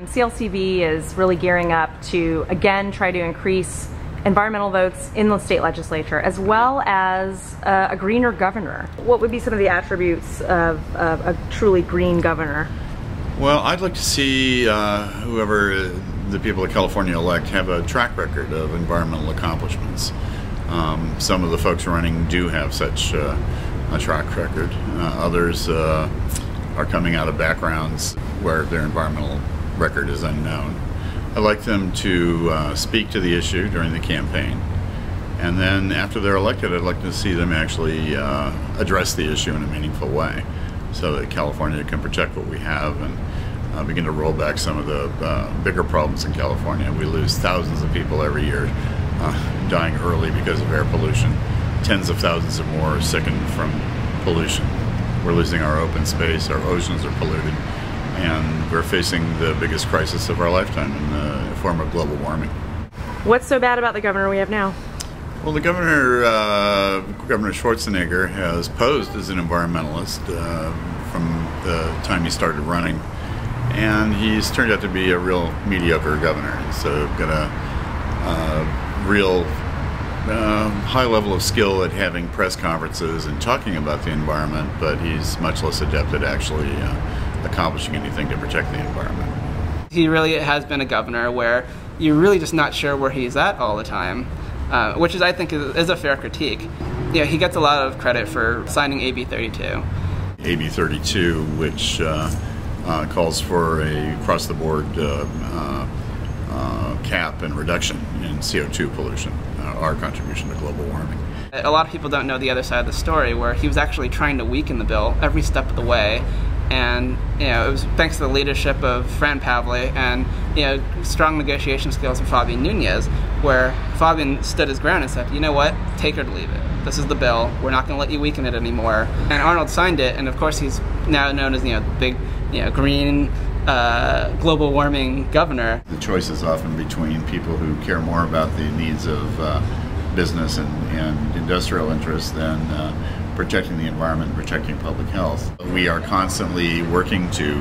CLCV is really gearing up to, again, try to increase environmental votes in the state legislature, as well as a greener governor. What would be some of the attributes of a truly green governor? Well, I'd like to see whoever the people of California elect have a track record of environmental accomplishments. Some of the folks running do have such a track record. Others are coming out of backgrounds where their environmental record is unknown. I'd like them to speak to the issue during the campaign, and then after they're elected, I'd like to see them actually address the issue in a meaningful way so that California can protect what we have and begin to roll back some of the bigger problems in California. We lose thousands of people every year dying early because of air pollution. Tens of thousands or more are sickened from pollution. We're losing our open space, our oceans are polluted, and we're facing the biggest crisis of our lifetime in the form of global warming. What's so bad about the governor we have now? Well, the governor, Governor Schwarzenegger, has posed as an environmentalist from the time he started running, and he's turned out to be a real mediocre governor. He's got a real high level of skill at having press conferences and talking about the environment, but he's much less adept at actually accomplishing anything to protect the environment. He really has been a governor where you're really just not sure where he's at all the time, which is, I think, is a fair critique. Yeah, he gets a lot of credit for signing AB 32. AB 32, which calls for a across-the-board cap and reduction in CO2 pollution, our contribution to global warming. A lot of people don't know the other side of the story, where he was actually trying to weaken the bill every step of the way. And it was thanks to the leadership of Fran Pavley and strong negotiation skills of Fabian Nunez, where Fabian stood his ground and said, you know what, take it or leave it. This is the bill. We're not going to let you weaken it anymore. And Arnold signed it, and of course he's now known as the big green global warming governor. The choice is often between people who care more about the needs of business and industrial interests than protecting the environment and protecting public health. We are constantly working to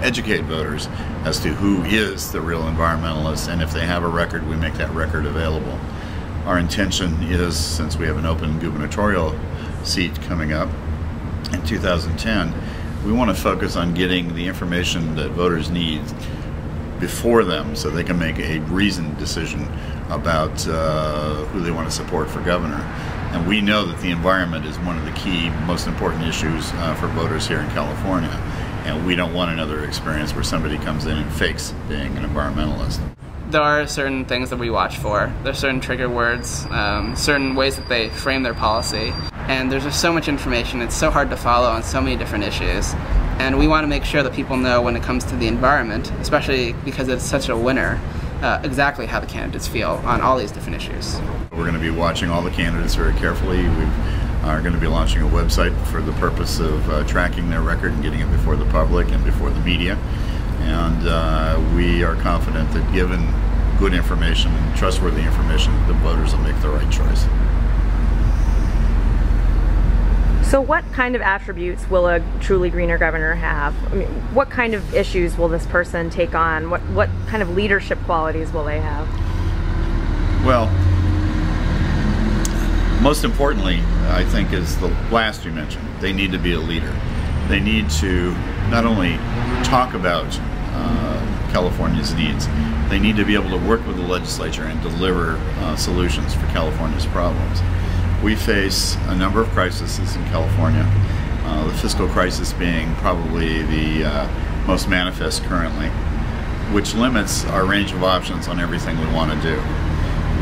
educate voters as to who is the real environmentalist, and if they have a record, we make that record available. Our intention is, since we have an open gubernatorial seat coming up in 2010, we want to focus on getting the information that voters need before them so they can make a reasoned decision about who they want to support for governor. And we know that the environment is one of the key, most important issues for voters here in California. And we don't want another experience where somebody comes in and fakes being an environmentalist. There are certain things that we watch for. There's certain trigger words, certain ways that they frame their policy. And there's just so much information, it's so hard to follow on so many different issues. And we want to make sure that people know when it comes to the environment, especially because it's such a winner, exactly how the candidates feel on all these different issues. We're going to be watching all the candidates very carefully. We are going to be launching a website for the purpose of tracking their record and getting it before the public and before the media. And we are confident that given good information and trustworthy information, the voters will make the right choice. So what kind of attributes will a truly greener governor have? I mean, what kind of issues will this person take on? What kind of leadership qualities will they have? Well, most importantly, I think, is the last you mentioned. They need to be a leader. They need to not only talk about California's needs, they need to be able to work with the legislature and deliver solutions for California's problems. We face a number of crises in California, the fiscal crisis being probably the most manifest currently, which limits our range of options on everything we want to do.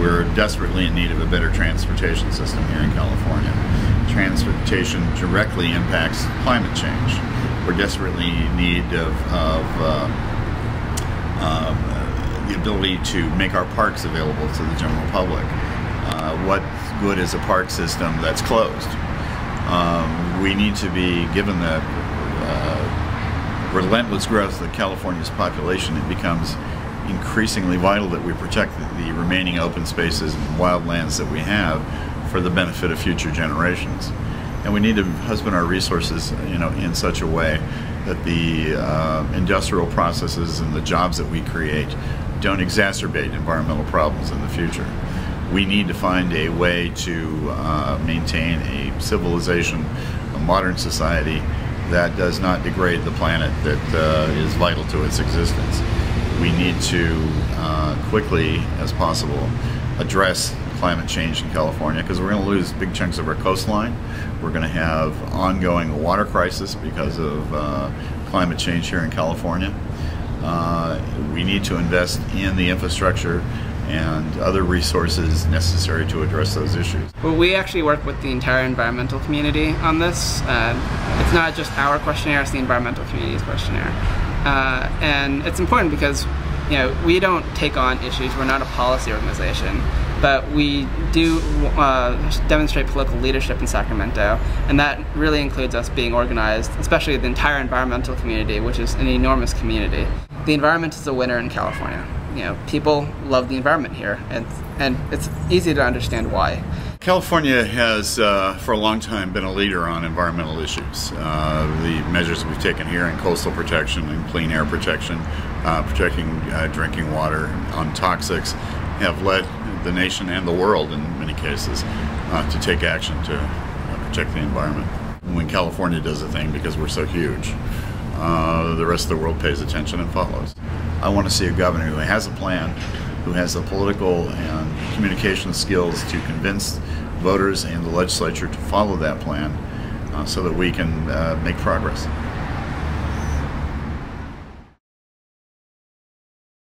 We're desperately in need of a better transportation system here in California. Transportation directly impacts climate change. We're desperately in need of the ability to make our parks available to the general public. What good is a park system that's closed? We need to be, given the relentless growth of California's population, it becomes increasingly vital that we protect the remaining open spaces and wildlands that we have for the benefit of future generations. And we need to husband our resources, in such a way that the industrial processes and the jobs that we create don't exacerbate environmental problems in the future. We need to find a way to maintain a civilization, a modern society that does not degrade the planet that is vital to its existence. We need to quickly as possible address climate change in California, because we're going to lose big chunks of our coastline. We're going to have ongoing water crisis because of climate change here in California. We need to invest in the infrastructure and other resources necessary to address those issues. Well, we actually work with the entire environmental community on this. It's not just our questionnaire, it's the environmental community's questionnaire. And it's important because we don't take on issues, we're not a policy organization, but we do demonstrate political leadership in Sacramento, and that really includes us being organized, especially the entire environmental community, which is an enormous community. The environment is a winner in California. People love the environment here, and it's easy to understand why. California has, for a long time, been a leader on environmental issues. The measures we've taken here in coastal protection and clean air protection, protecting drinking water on toxics, have led the nation and the world, in many cases, to take action to protect the environment. When California does a thing, because we're so huge, the rest of the world pays attention and follows. I want to see a governor who has a plan, who has the political and communication skills to convince voters and the legislature to follow that plan so that we can make progress.